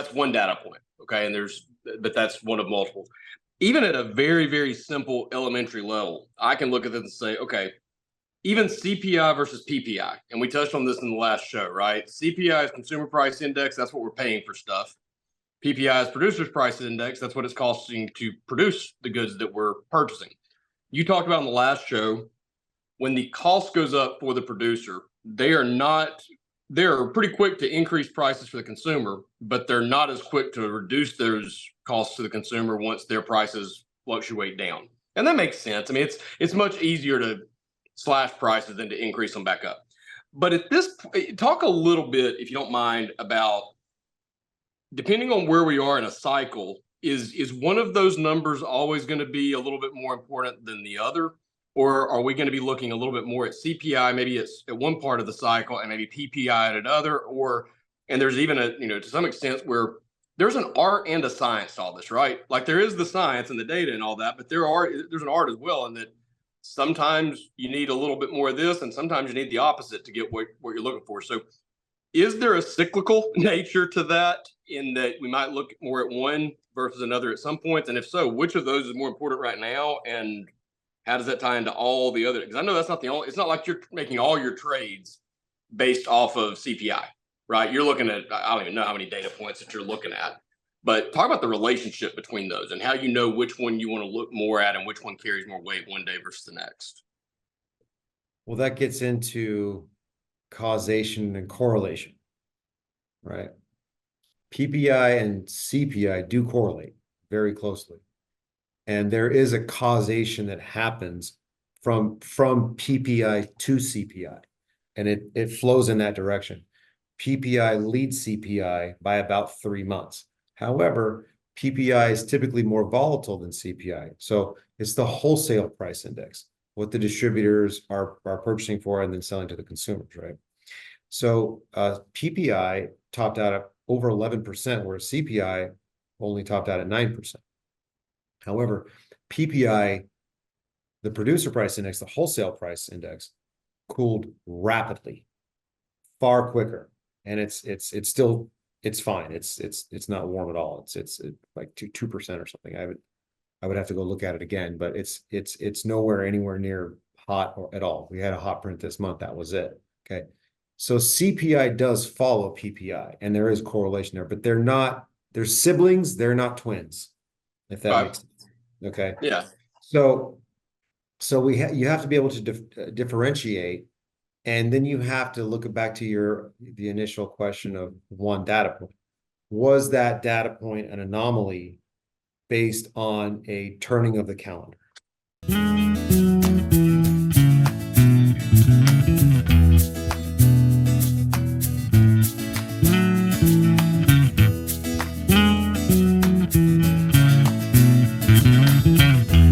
that's one data point. Okay. And but that's one of multiple. Even at a very, very simple elementary level, I can look at this and say, okay, even CPI versus PPI. And we touched on this in the last show, right? CPI is consumer price index. That's what we're paying for stuff. PPI is producer's price index. That's what it's costing to produce the goods that we're purchasing. You talked about in the last show, when the cost goes up for the producer, they're pretty quick to increase prices for the consumer, but they're not as quick to reduce those costs to the consumer once their prices fluctuate down. And that makes sense. I mean, it's much easier to slash prices than to increase them back up. But at this point, talk a little bit, if you don't mind, about depending on where we are in a cycle, is one of those numbers always going to be a little bit more important than the other? Or are we going to be looking a little bit more at CPI, maybe it's at one part of the cycle and maybe PPI at another, and there's even to some extent where there's an art and a science to all this, right? Like there is the science and the data and all that, but there's an art as well. And that sometimes you need a little bit more of this and sometimes you need the opposite to get what you're looking for. So is there a cyclical nature to that in that we might look more at one versus another at some points? And if so, which of those is more important right now? And how does that tie into all the other? Because I know that's not it's not like you're making all your trades based off of CPI, right? You're looking at, I don't even know how many data points that you're looking at, but talk about the relationship between those and how you know which one you want to look more at and which one carries more weight one day versus the next. Well, that gets into causation and correlation, right? PPI and CPI do correlate very closely. And there is a causation that happens from PPI to CPI, and it flows in that direction. PPI leads CPI by about 3 months. However, PPI is typically more volatile than CPI. So it's the wholesale price index, what the distributors are purchasing for and then selling to the consumers, right? So PPI topped out at over 11%, whereas CPI only topped out at 9%. However, PPI, the producer price index, the wholesale price index, cooled rapidly, far quicker, and it's still fine. It's not warm at all. It's like 2% or something. I would have to go look at it again, but it's anywhere near hot or at all. We had a hot print this month. That was it. Okay, so CPI does follow PPI, and there is correlation there, but they're siblings. They're not twins, if that makes sense. Okay. Yeah. So you have to be able to differentiate, and then you have to look back to the initial question of one data point. Was that data point an anomaly based on a turning of the calendar?